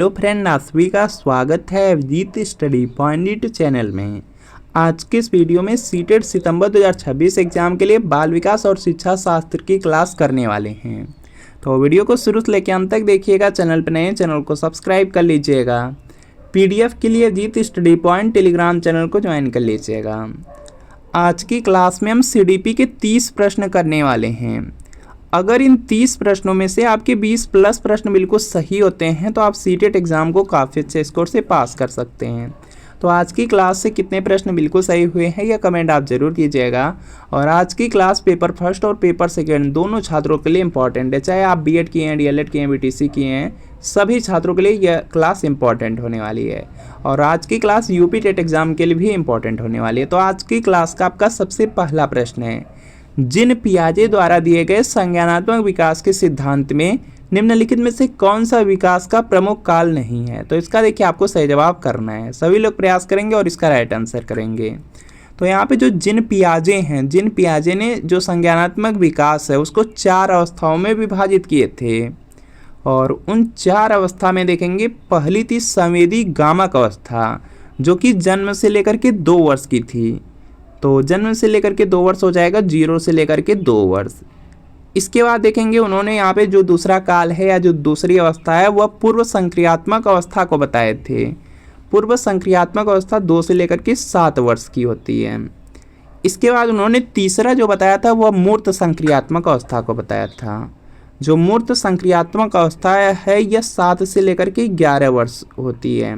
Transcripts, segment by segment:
Hello friend, आप सभी का स्वागत है अभिजीत स्टडी पॉइंट चैनल में। आज के इस वीडियो में सीटेट सितंबर 2026 एग्जाम के लिए बाल विकास और शिक्षा शास्त्र की क्लास करने वाले हैं। तो वीडियो को शुरू से लेकर अंत तक देखिएगा। चैनल पर नए चैनल को सब्सक्राइब कर लीजिएगा। पीडीएफ के लिए Abhijeet study point Telegram channel को ज्वाइन कर लीजिएगा। आज की क्लास में हम सीडीपी के 30 प्रश्न करने वाले हैं। अगर इन 30 प्रश्नों में से आपके 20 प्लस प्रश्न बिल्कुल सही होते हैं तो आप सीटेट एग्ज़ाम को काफ़ी अच्छे स्कोर से पास कर सकते हैं। तो आज की क्लास से कितने प्रश्न बिल्कुल सही हुए हैं यह कमेंट आप ज़रूर कीजिएगा। और आज की क्लास पेपर फर्स्ट और पेपर सेकेंड दोनों छात्रों के लिए इंपॉर्टेंट है। चाहे आप बीएड किए हैं, डीएलएड किए हैं, बीटीसी किए हैं, सभी छात्रों के लिए यह क्लास इंपॉर्टेंट होने वाली है। और आज की क्लास यूपी टेट एग्ज़ाम के लिए भी इंपॉर्टेंट होने वाली है। तो आज की क्लास का आपका सबसे पहला प्रश्न है, जिन पियाजे द्वारा दिए गए संज्ञानात्मक विकास के सिद्धांत में निम्नलिखित में से कौन सा विकास का प्रमुख काल नहीं है। तो इसका देखिए आपको सही जवाब करना है। सभी लोग प्रयास करेंगे और इसका राइट आंसर करेंगे। तो यहाँ पे जो जिन पियाजे हैं, जिन पियाजे ने जो संज्ञानात्मक विकास है उसको 4 अवस्थाओं में विभाजित किए थे। और उन 4 अवस्था में देखेंगे, पहली थी संवेदी गामक अवस्था जो कि जन्म से लेकर के 2 वर्ष की थी। तो जन्म से लेकर के 2 वर्ष हो जाएगा 0 से लेकर के 2 वर्ष। इसके बाद देखेंगे उन्होंने यहाँ पे जो दूसरा काल है या जो दूसरी अवस्था है वह पूर्व संक्रियात्मक अवस्था को बताए थे। पूर्व संक्रियात्मक अवस्था 2 से लेकर के 7 वर्ष की होती है। इसके बाद उन्होंने तीसरा जो बताया था वह मूर्त संक्रियात्मक अवस्था को बताया था। जो मूर्त संक्रियात्मक अवस्था है यह 7 से लेकर के 11 वर्ष होती है।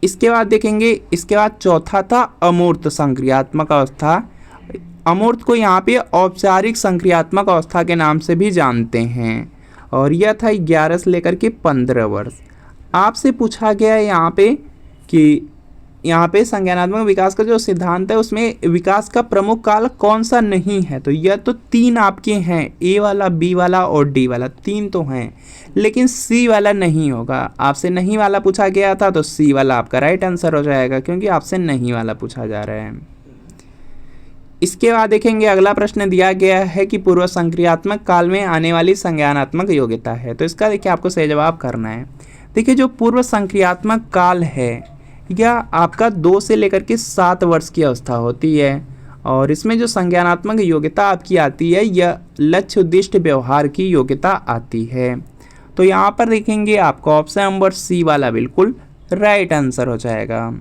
इसके बाद देखेंगे, इसके बाद चौथा था अमूर्त संक्रियात्मक अवस्था। अमूर्त को यहाँ पे औपचारिक संक्रियात्मक अवस्था के नाम से भी जानते हैं। और यह था 11 से लेकर के 15 वर्ष। आपसे पूछा गया है यहाँ पे कि यहाँ पे संज्ञानात्मक विकास का जो सिद्धांत है उसमें विकास का प्रमुख काल कौन सा नहीं है। तो यह तो 3 आपके हैं, ए वाला, बी वाला और डी वाला, 3 तो हैं, लेकिन सी वाला नहीं होगा। आपसे नहीं वाला पूछा गया था तो सी वाला आपका राइट आंसर हो जाएगा, क्योंकि आपसे नहीं वाला पूछा जा रहा है। इसके बाद देखेंगे अगला प्रश्न दिया गया है कि पूर्व संक्रियात्मक काल में आने वाली संज्ञानात्मक योग्यता है। तो इसका देखिए आपको सही जवाब करना है। देखिए जो पूर्व संक्रियात्मक काल है यह आपका 2 से लेकर के 7 वर्ष की अवस्था होती है। और इसमें जो संज्ञानात्मक योग्यता आपकी आती है यह लक्ष्य उद्दिष्ट व्यवहार की योग्यता आती है। तो यहाँ पर देखेंगे आपका ऑप्शन नंबर सी वाला बिल्कुल राइट आंसर हो जाएगा।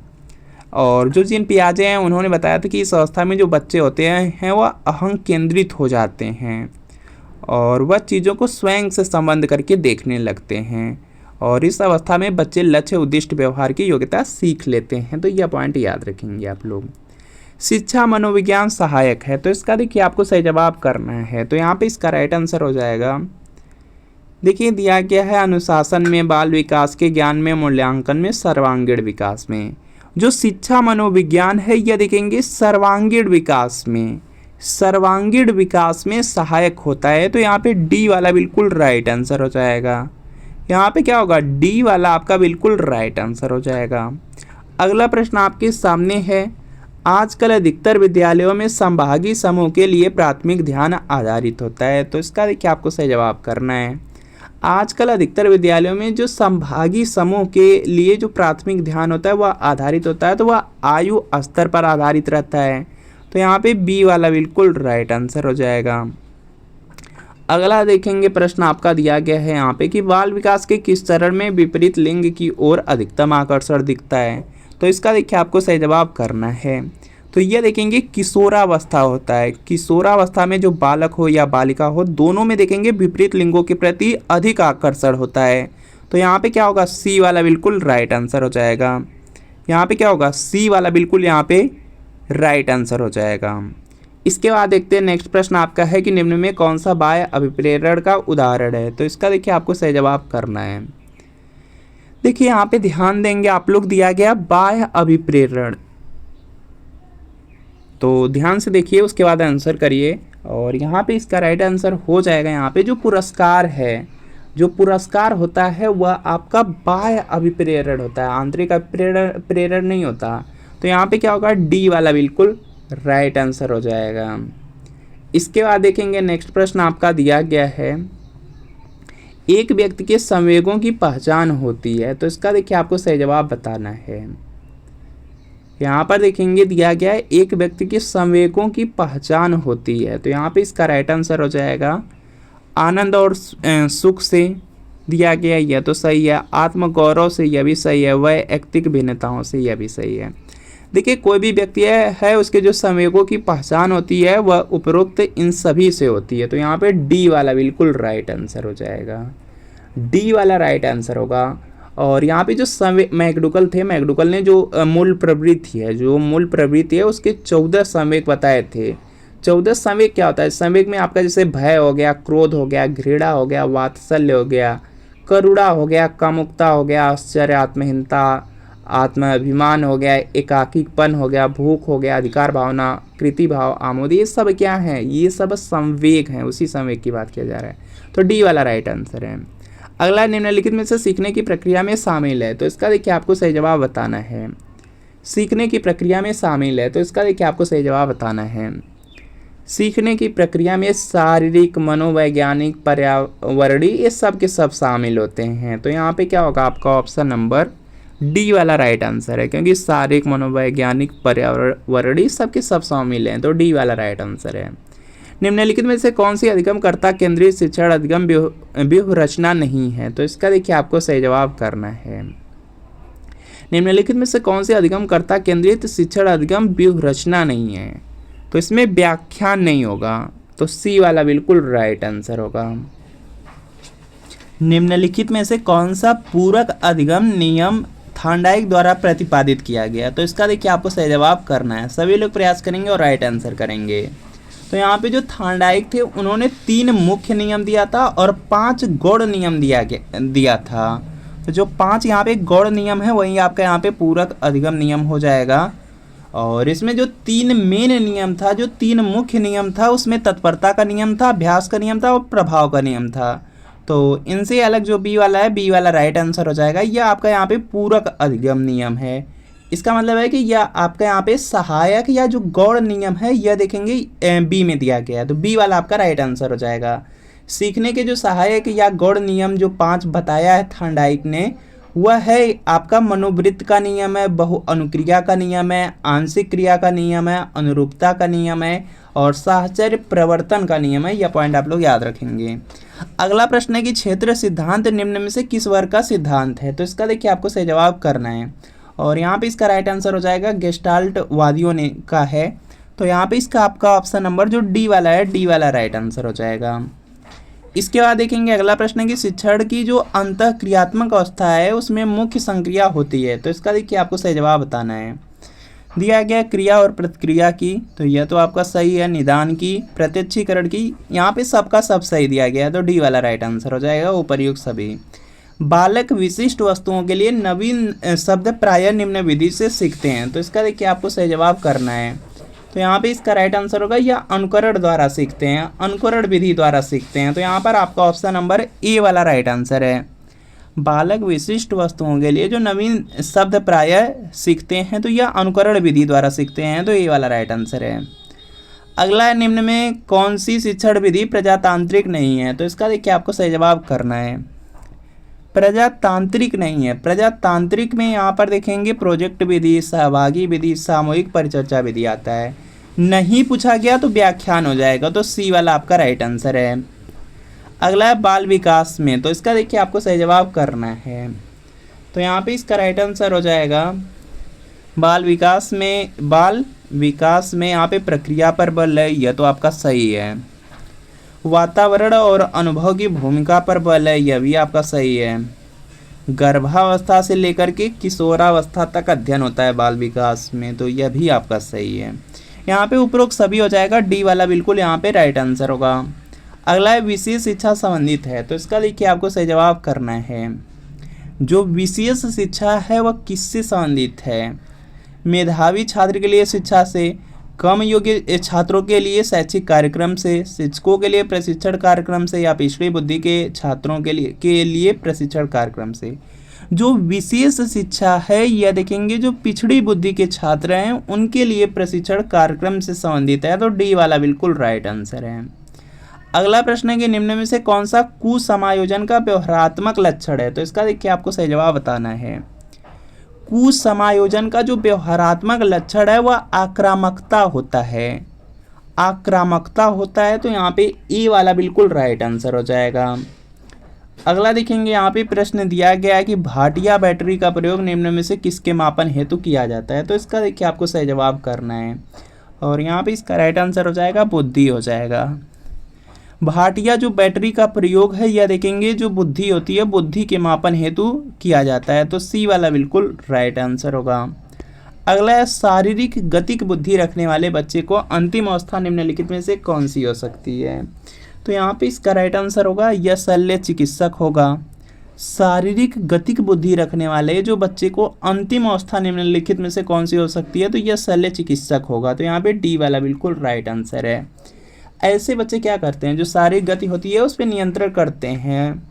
और जो जिन पियाजे हैं उन्होंने बताया था कि इस अवस्था में जो बच्चे होते हैं वह अहं केंद्रित हो जाते हैं और वह चीज़ों को स्वयं से संबंध करके देखने लगते हैं। और इस अवस्था में बच्चे लक्ष्य उद्दिष्ट व्यवहार की योग्यता सीख लेते हैं। तो यह पॉइंट याद रखेंगे आप लोग। शिक्षा मनोविज्ञान सहायक है। तो इसका देखिए आपको सही जवाब करना है। तो यहाँ पे इसका राइट आंसर हो जाएगा, देखिए दिया गया है अनुशासन में, बाल विकास के ज्ञान में, मूल्यांकन में, सर्वांगीण विकास में। जो शिक्षा मनोविज्ञान है यह देखेंगे सर्वांगीण विकास में, सर्वांगीण विकास में सहायक होता है। तो यहाँ पे डी वाला बिल्कुल राइट आंसर हो जाएगा। यहाँ पे क्या होगा, डी वाला आपका बिल्कुल राइट आंसर हो जाएगा। अगला प्रश्न आपके सामने है, आजकल अधिकतर विद्यालयों में संभागी समूह के लिए प्राथमिक ध्यान आधारित होता है। तो इसका देखिए आपको सही जवाब करना है। आजकल अधिकतर विद्यालयों में जो संभागी समूह के लिए जो प्राथमिक ध्यान होता है वह आधारित होता है, तो वह आयु स्तर पर आधारित रहता है। तो यहाँ पे बी वाला बिल्कुल राइट आंसर हो जाएगा। अगला देखेंगे प्रश्न आपका दिया गया है यहाँ पे कि बाल विकास के किस चरण में विपरीत लिंग की ओर अधिकतम आकर्षण दिखता है। तो इसका देखिए आपको सही जवाब करना है। तो यह देखेंगे किशोरावस्था होता है। किशोरावस्था में जो बालक हो या बालिका हो दोनों में देखेंगे विपरीत लिंगों के प्रति अधिक आकर्षण होता है। तो यहाँ पे क्या होगा, सी वाला बिल्कुल राइट आंसर हो जाएगा। यहाँ पे क्या होगा, सी वाला बिल्कुल यहाँ पे राइट आंसर हो जाएगा। इसके बाद देखते हैं नेक्स्ट प्रश्न आपका है कि निम्न में कौन सा बाह्य अभिप्रेरण का उदाहरण है। तो इसका देखिए आपको सही जवाब करना है। देखिए यहाँ पे ध्यान देंगे आप लोग, दिया गया बाह्य अभिप्रेरण। तो ध्यान से देखिए उसके बाद आंसर करिए। और यहाँ पे इसका राइट आंसर हो जाएगा, यहाँ पे जो पुरस्कार है, जो पुरस्कार होता है वह आपका बाह्य अभिप्रेरण होता है, आंतरिक अभिप्रेरण नहीं होता। तो यहाँ पे क्या होगा, डी वाला बिल्कुल राइट आंसर हो जाएगा। इसके बाद देखेंगे नेक्स्ट प्रश्न आपका दिया गया है, एक व्यक्ति के संवेगों की पहचान होती है, तो इसका देखिए आपको सही जवाब बताना है। यहाँ पर देखेंगे दिया गया है एक व्यक्ति के संवेगों की पहचान होती है, तो यहाँ पे इसका राइट आंसर हो जाएगा आनंद और सुख से दिया गया, यह तो सही है। आत्मगौरव से, यह भी सही है। वैयक्तिक भिन्नताओं से, यह भी सही है। देखिए कोई भी व्यक्ति है उसके जो संवेगों की पहचान होती है वह उपरोक्त इन सभी से होती है, तो यहाँ पे डी वाला बिल्कुल राइट आंसर हो जाएगा। डी वाला राइट आंसर होगा। और यहाँ पे जो मैकडुगल थे, मैकडुगल ने जो मूल प्रवृत्ति है उसके 14 संवेग बताए थे। 14 संवेग क्या होता है? संवेग में आपका जैसे भय हो गया, क्रोध हो गया, घृणा हो गया, वात्सल्य हो गया, करुणा हो गया, कामुकता हो गया, आश्चर्य, आत्महीनता, आत्माभिमान हो गया, एकाकीपन हो गया, भूख हो गया, अधिकार भावना, कृति भाव, आमोद, ये सब क्या है? ये सब संवेग हैं, उसी संवेग की बात किया जा रहा है, तो डी वाला राइट आंसर है। अगला निम्नलिखित में से सीखने की प्रक्रिया में शामिल है, तो इसका देखिए आपको सही जवाब बताना है। सीखने की प्रक्रिया में शामिल है, तो इसका देखिए आपको सही जवाब बताना है। सीखने की प्रक्रिया में शारीरिक, मनोवैज्ञानिक, पर्यावरणीय, ये सब के सब शामिल होते हैं, तो यहाँ पे क्या होगा? आपका ऑप्शन नंबर डी वाला राइट आंसर है, क्योंकि शारीरिक, मनोवैज्ञानिक, पर्यावरणीय सब के सब शामिल हैं, तो डी वाला राइट आंसर है। निम्नलिखित में से कौन सी अधिगम-कर्ता केंद्रित शिक्षण अधिगम व्यूह रचना नहीं है, तो इसका देखिए आपको सही जवाब करना है। निम्नलिखित में से कौन सी अधिगम-कर्ता केंद्रित शिक्षण अधिगम व्यूह रचना नहीं है, तो इसमें व्याख्यान नहीं होगा, तो सी वाला बिल्कुल राइट आंसर होगा। निम्नलिखित में से कौन सा पूरक अधिगम नियम थार्नडाइक द्वारा प्रतिपादित किया गया, तो इसका देखिए आपको सही जवाब करना है। सभी लोग प्रयास करेंगे और राइट आंसर करेंगे। तो यहाँ पे जो थार्नडाइक थे उन्होंने 3 मुख्य नियम दिया था और 5 गौड़ नियम दिया था, तो जो 5 यहाँ पे गौड़ नियम है वही आपका यहाँ पे पूरक अधिगम नियम हो जाएगा। और इसमें जो 3 मेन नियम था, जो 3 मुख्य नियम था, उसमें तत्परता का नियम था, अभ्यास का नियम था और प्रभाव का नियम था, तो इनसे अलग जो बी वाला है, बी वाला राइट आंसर हो जाएगा। यह आपका यहाँ पे पूरक अधिगम नियम है। इसका मतलब है कि यह आपका यहाँ पे सहायक या जो गौड़ नियम है यह देखेंगे बी में दिया गया है, तो बी वाला आपका राइट आंसर हो जाएगा। सीखने के जो सहायक या गौड़ नियम जो 5 बताया है थार्नडाइक ने, वह है आपका मनोवृत्त का नियम है, बहु अनुक्रिया का नियम है, आंशिक क्रिया का नियम है, अनुरूपता का नियम है और साहचर्य प्रवर्तन का नियम है। यह पॉइंट आप लोग याद रखेंगे। अगला प्रश्न है कि क्षेत्र सिद्धांत निम्न में से किस वर्ग का सिद्धांत है, तो इसका देखिए आपको सही जवाब करना है। और यहाँ पे इसका राइट आंसर हो जाएगा गेस्टाल्ट वादियों ने का है, तो यहाँ पे इसका आपका ऑप्शन नंबर जो डी वाला है, डी वाला राइट आंसर हो जाएगा। इसके बाद देखेंगे अगला प्रश्न है कि शिक्षण की जो अंतः क्रियात्मक अवस्था है उसमें मुख्य संक्रिया होती है, तो इसका देखिए आपको सही जवाब बताना है। दिया गया क्रिया और प्रतिक्रिया की, तो यह तो आपका सही है। निदान की, प्रत्यक्षीकरण की, यहाँ पे सबका सब सही दिया गया है, तो डी वाला राइट आंसर हो जाएगा उपर्युक्त सभी। बालक विशिष्ट वस्तुओं के लिए नवीन शब्द प्रायः निम्न विधि से सीखते हैं, तो इसका देखिए आपको सही जवाब करना है। तो यहाँ पे इसका राइट आंसर होगा या अनुकरण द्वारा सीखते हैं, अनुकरण विधि द्वारा सीखते हैं, तो यहाँ पर आपका ऑप्शन नंबर ए वाला राइट आंसर है। बालक विशिष्ट वस्तुओं के लिए जो नवीन शब्द प्रायः सीखते हैं, तो यह अनुकरण विधि द्वारा सीखते हैं, तो ए वाला राइट आंसर है। अगला निम्न में कौन सी शिक्षण विधि प्रजातांत्रिक नहीं है, तो इसका देखिए आपको सही जवाब करना है। प्रजातांत्रिक नहीं है। प्रजातांत्रिक में यहाँ पर देखेंगे प्रोजेक्ट विधि, सहभागी विधि, सामूहिक परिचर्चा विधि आता है। नहीं पूछा गया तो व्याख्यान हो जाएगा, तो सी वाला आपका राइट आंसर है। अगला है बाल विकास में, तो इसका देखिए आपको सही जवाब करना है। तो यहाँ पे इसका राइट आंसर हो जाएगा बाल विकास में यहाँ पे प्रक्रिया पर बल है, यह तो आपका सही है। वातावरण और अनुभव की भूमिका पर बल है, यह भी आपका सही है। गर्भावस्था से लेकर के किशोरावस्था तक अध्ययन होता है बाल विकास में, तो यह भी आपका सही है। यहाँ पे उपरोक्त सभी हो जाएगा, डी वाला बिल्कुल यहाँ पे राइट आंसर होगा। अगला है विशेष शिक्षा संबंधित है, तो इसका देखिए आपको सही जवाब करना है। जो विशेष शिक्षा है वह किससे संबंधित है? मेधावी छात्र के लिए शिक्षा से, कम योग्य छात्रों के लिए शैक्षिक कार्यक्रम से, शिक्षकों के लिए प्रशिक्षण कार्यक्रम से या पिछड़ी बुद्धि के छात्रों के लिए प्रशिक्षण कार्यक्रम से। जो विशेष शिक्षा है यह देखेंगे जो पिछड़ी बुद्धि के छात्र हैं उनके लिए प्रशिक्षण कार्यक्रम से संबंधित है, तो डी वाला बिल्कुल राइट आंसर है। अगला प्रश्न है कि निम्न में से कौन सा कुसमायोजन का व्यवहारात्मक लक्षण है। तो इसका देखिए आपको सही जवाब बताना है। कुसमायोजन का जो व्यवहारात्मक लक्षण है वह आक्रामकता होता है। आक्रामकता होता है, तो यहाँ पे ए वाला बिल्कुल राइट आंसर हो जाएगा। अगला देखेंगे, यहाँ पे प्रश्न दिया गया है कि भाटिया बैटरी का प्रयोग निम्न में से किसके मापन हेतु किया जाता है। तो इसका देखिए आपको सही जवाब करना है, और यहाँ पे इसका राइट आंसर हो जाएगा बुद्धि हो जाएगा। भाटिया जो बैटरी का प्रयोग है यह देखेंगे जो बुद्धि होती है, बुद्धि के मापन हेतु किया जाता है। तो सी वाला बिल्कुल राइट आंसर होगा। अगला है, शारीरिक गतिक बुद्धि रखने वाले बच्चे को अंतिम अवस्था निम्नलिखित में से कौन सी हो सकती है। तो यहाँ पे इसका राइट आंसर होगा यह शल्य चिकित्सक होगा। शारीरिक गतिक बुद्धि रखने वाले जो बच्चे को अंतिम अवस्था निम्नलिखित में से कौन सी हो सकती है, तो यह शल्य चिकित्सक होगा। तो यहाँ पे डी वाला बिल्कुल राइट आंसर है। ऐसे बच्चे क्या करते हैं, जो शारीरिक गति होती है उस पर नियंत्रण करते हैं,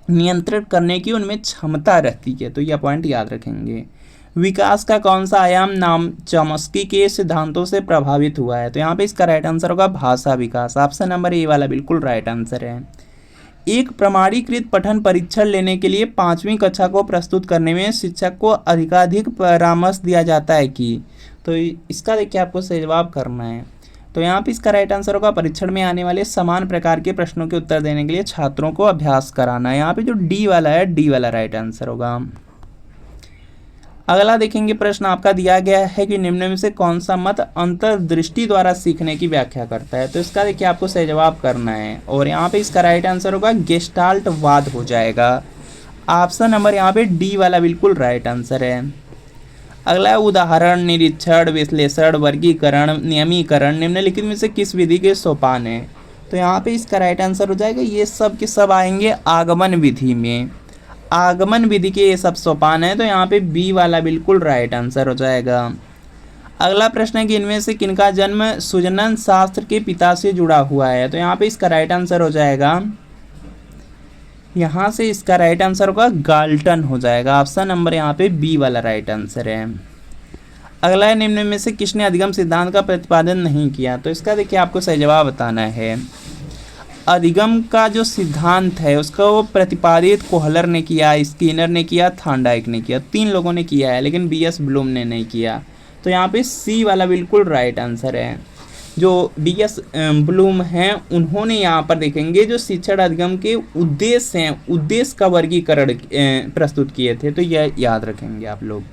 नियंत्रण करने की उनमें क्षमता रहती है। तो यह पॉइंट याद रखेंगे। विकास का कौन सा आयाम नाम चॉम्स्की के सिद्धांतों से प्रभावित हुआ है। तो यहाँ पे इसका राइट आंसर होगा भाषा विकास। ऑप्शन नंबर ए वाला बिल्कुल राइट आंसर है। एक प्रमाणीकृत पठन परीक्षण लेने के लिए 5वीं कक्षा को प्रस्तुत करने में शिक्षक को अधिकाधिक परामर्श दिया जाता है कि। तो इसका देखिए आपको सही जवाब करना है। तो यहाँ पे इसका राइट आंसर होगा परीक्षण में आने वाले समान प्रकार के प्रश्नों के उत्तर देने के लिए छात्रों को अभ्यास कराना है। यहाँ पे जो डी वाला है, डी वाला राइट आंसर होगा। अगला देखेंगे, प्रश्न आपका दिया गया है कि निम्न में से कौन सा मत अंतर्दृष्टि द्वारा सीखने की व्याख्या करता है। तो इसका देखिए आपको सही जवाब करना है, और यहाँ पे इसका राइट आंसर होगा गेस्टाल्ट वाद हो जाएगा। ऑप्शन नंबर यहाँ पे डी वाला बिल्कुल राइट आंसर है। अगला है, उदाहरण, निरीक्षण, विश्लेषण, वर्गीकरण, नियमीकरण निम्नलिखित में से किस विधि के सोपान है। तो यहाँ पे इसका राइट आंसर हो जाएगा ये सब के सब आएंगे आगमन विधि में। आगमन विधि के ये सब सोपान है, तो यहाँ पे बी वाला बिल्कुल राइट आंसर हो जाएगा। अगला प्रश्न है कि इनमें से किनका जन्म सुजनन शास्त्र के पिता से जुड़ा हुआ है। तो यहाँ पे इसका राइट आंसर हो जाएगा, यहाँ से इसका राइट आंसर होगा गाल्टन हो जाएगा। ऑप्शन नंबर यहाँ पे बी वाला राइट आंसर है। अगला है, निम्न में से किसने अधिगम सिद्धांत का प्रतिपादन नहीं किया। तो इसका देखिए आपको सही जवाब बताना है। अधिगम का जो सिद्धांत है उसका वो प्रतिपादित कोहलर ने किया, स्किनर ने किया, थॉर्नडाइक ने किया, 3 लोगों ने किया है, लेकिन बीएस ब्लूम ने नहीं किया। तो यहाँ पे सी वाला बिल्कुल राइट आंसर है। जो बीएस ब्लूम हैं उन्होंने यहाँ पर देखेंगे जो शिक्षण अधिगम के उद्देश्य हैं, उद्देश्य का वर्गीकरण प्रस्तुत किए थे। तो यह याद रखेंगे आप लोग।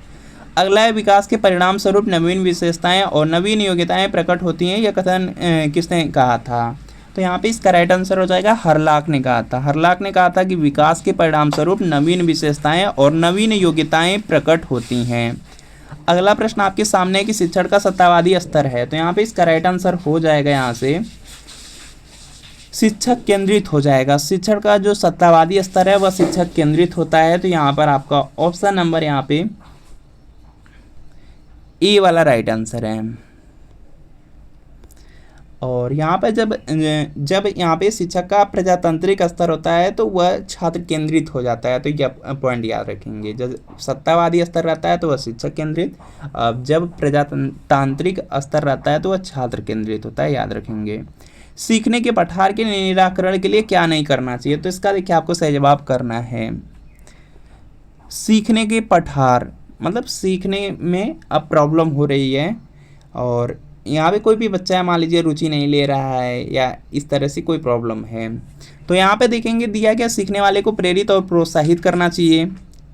अगला है, विकास के परिणाम स्वरूप नवीन विशेषताएं और नवीन योग्यताएं प्रकट होती हैं, यह कथन किसने कहा था। तो यहाँ पे इसका राइट आंसर हो जाएगा हरलाक ने कहा था। हरलाक ने कहा था कि विकास के परिणाम स्वरूप नवीन विशेषताएं और नवीन योग्यताएं प्रकट होती हैं। अगला प्रश्न आपके सामने है कि शिक्षण का सत्तावादी स्तर है। तो यहाँ पे इसका राइट आंसर हो जाएगा यहाँ से शिक्षक केंद्रित हो जाएगा। शिक्षण का जो सत्तावादी स्तर है वह शिक्षक केंद्रित होता है। तो यहाँ पर आपका ऑप्शन नंबर यहाँ पे ए वाला राइट आंसर है। और यहाँ पर जब यहाँ पे शिक्षक का प्रजातांत्रिक स्तर होता है तो वह छात्र केंद्रित हो जाता है। तो यह पॉइंट याद रखेंगे। जब सत्तावादी स्तर रहता है तो वह शिक्षक केंद्रित, अब जब प्रजातांत्रिक स्तर रहता है तो वह छात्र केंद्रित होता है, याद रखेंगे। सीखने के पठार के निराकरण के लिए क्या नहीं करना चाहिए। तो इसका देखिए आपको सही जवाब करना है। सीखने के पठार मतलब सीखने में अब प्रॉब्लम हो रही है, और यहाँ पे कोई भी बच्चा है मान लीजिए रुचि नहीं ले रहा है या इस तरह से कोई प्रॉब्लम है, तो यहाँ पे देखेंगे दिया गया सीखने वाले को प्रेरित और प्रोत्साहित करना चाहिए।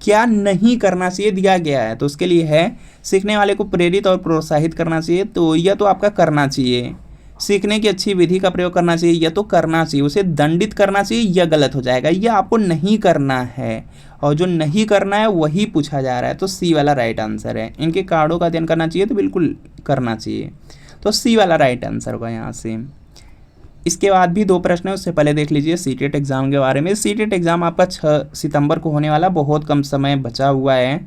क्या नहीं करना चाहिए दिया गया है, तो उसके लिए है सीखने वाले को प्रेरित और प्रोत्साहित करना चाहिए। तो यह तो आपका करना चाहिए। सीखने की अच्छी विधि का प्रयोग करना चाहिए, यह तो करना चाहिए। उसे दंडित करना चाहिए, यह गलत हो जाएगा। यह आपको नहीं करना है, और जो नहीं करना है वही पूछा जा रहा है। तो सी वाला राइट आंसर है। इनके कारणों का अध्ययन करना चाहिए, तो बिल्कुल करना चाहिए। तो सी वाला राइट आंसर होगा यहाँ से। इसके बाद भी 2 प्रश्न है, उससे पहले देख लीजिए सीटेट एग्ज़ाम के बारे में। सीटेट एग्ज़ाम आपका 6 सितंबर को होने वाला, बहुत कम समय बचा हुआ है।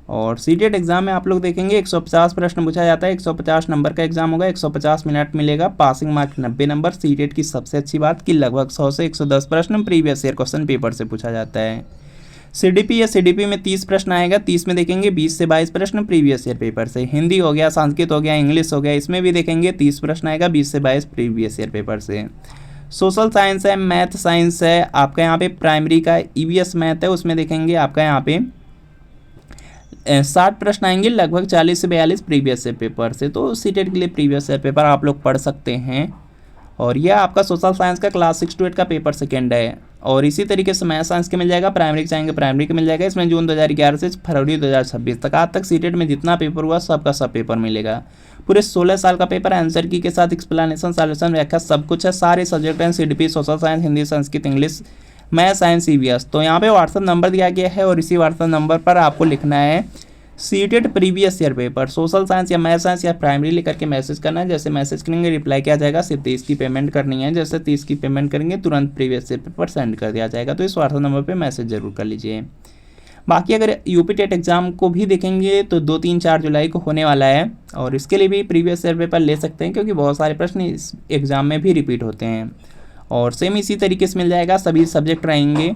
और सीटेट एग्ज़ाम में आप लोग देखेंगे 150 प्रश्न पूछा जाता है। 150 नंबर का एग्ज़ाम होगा, 150 मिनट मिलेगा, पासिंग मार्क 90 नंबर। सीटेट की सबसे अच्छी बात कि लगभग 100 से 110 प्रश्न प्रीवियस ईयर क्वेश्चन पेपर से पूछा जाता है। सीडीपी या सीडीपी में 30 प्रश्न आएगा, 30 में देखेंगे 20 से 22 प्रश्न प्रीवियस ईयर पेपर से। हिंदी हो गया, संस्कृत हो गया, इंग्लिश हो गया, इसमें भी देखेंगे 30 प्रश्न आएगा, 20 से 22 प्रीवियस ईयर पेपर से। सोशल साइंस है, मैथ साइंस है, आपका यहाँ पे प्राइमरी का ईवीएस मैथ है, उसमें देखेंगे आपका यहाँ पे 60 प्रश्न आएंगे, लगभग 40 से 42 प्रीवियस ईयर पेपर से। तो सीटेट के लिए प्रीवियस ईयर पेपर आप लोग पढ़ सकते हैं। और यह आपका सोशल साइंस का क्लास 6 to 8 का पेपर सेकेंड है। और इसी तरीके से मैथ साइंस के मिल जाएगा, प्राइमरी के चाहेंगे प्राइमरी के मिल जाएगा। इसमें जून 2011 से फरवरी 2026 तक आज तक सीटेट में जितना पेपर हुआ सबका सब पेपर मिलेगा। पूरे 16 साल का पेपर, आंसर की के साथ एक्सप्लेनेशन, सॉल्यूशन, व्याख्या सब कुछ है। सारे सब्जेक्ट हैं, CDP, social science, Hindi, Sanskrit, English, math science, EVS. तो यहाँ पे व्हाट्सअप नंबर दिया गया है और इसी व्हाट्सअप नंबर पर आपको लिखना है CTET previous year paper, social science या मैथ साइंस या प्राइमरी लेकर के मैसेज करना है। जैसे मैसेज करेंगे रिप्लाई किया जाएगा, सिर्फ 30 की पेमेंट करनी है। जैसे 30 की पेमेंट करेंगे तुरंत प्रीवियस ईयर पेपर सेंड कर दिया जाएगा। तो इस व्हाट्सएप नंबर पे मैसेज जरूर कर लीजिए। बाकी अगर यूपी टेट एग्जाम को भी देखेंगे तो 2, 3, 4 जुलाई को होने वाला है और इसके लिए भी प्रीवियस ईयर पेपर ले सकते हैं, क्योंकि बहुत सारे प्रश्न इस एग्जाम में भी रिपीट होते हैं। और सेम इसी तरीके से मिल जाएगा, सभी सब्जेक्ट रहेंगे।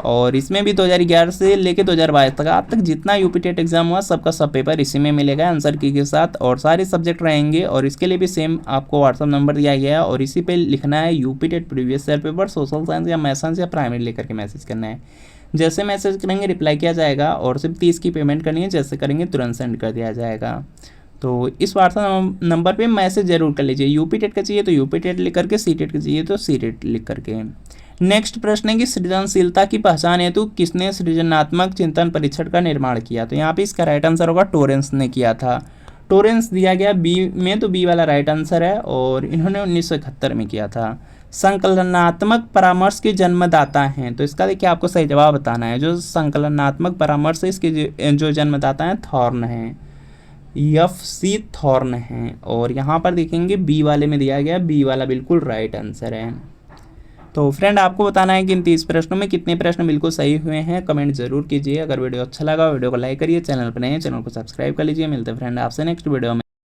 और इसमें भी 2011 से लेके 2022 तक आज तक जितना यूपी टेट एग्जाम हुआ सबका सब पेपर इसी में मिलेगा आंसर की के साथ, और सारे सब्जेक्ट रहेंगे। और इसके लिए भी सेम आपको व्हाट्सअप नंबर दिया गया है और इसी पे लिखना है UP TET previous year paper, social science या मैथ साइंस या प्राइमरी लेकर के मैसेज करना है। जैसे मैसेज करेंगे रिप्लाई किया जाएगा और सिर्फ 30 की पेमेंट करनी है। जैसे करेंगे तुरंत सेंड कर दिया जाएगा। तो इस व्हाट्सएप नंबर पे मैसेज जरूर कर लीजिए। यूपी टेट का चाहिए तो यूपी टेट लिख करके, सी टेट का चाहिए तो सी टेट लिख करके। नेक्स्ट प्रश्न है कि सृजनशीलता की पहचान हेतु किसने सृजनात्मक चिंतन परीक्षण का निर्माण किया। तो यहाँ पे इसका राइट आंसर होगा टोरेंस ने किया था। टोरेंस दिया गया बी में, तो बी वाला राइट आंसर है और इन्होंने 1971 में किया था। संकलनात्मक परामर्श के जन्मदाता हैं, तो इसका देखिए आपको सही जवाब बताना है। जो संकलनात्मक परामर्श है इसके जो जन्मदाता हैं थॉर्न हैं, FC थॉर्न हैं। और यहाँ पर देखेंगे बी वाले में दिया गया, बी वाला बिल्कुल राइट आंसर है। तो फ्रेंड आपको बताना है कि इन 30 प्रश्नों में कितने प्रश्न बिल्कुल सही हुए हैं, कमेंट जरूर कीजिए। अगर वीडियो अच्छा लगा वीडियो को लाइक करिए, चैनल पर नए हैं चैनल को सब्सक्राइब कर लीजिए। मिलते हैं फ्रेंड आपसे नेक्स्ट वीडियो में।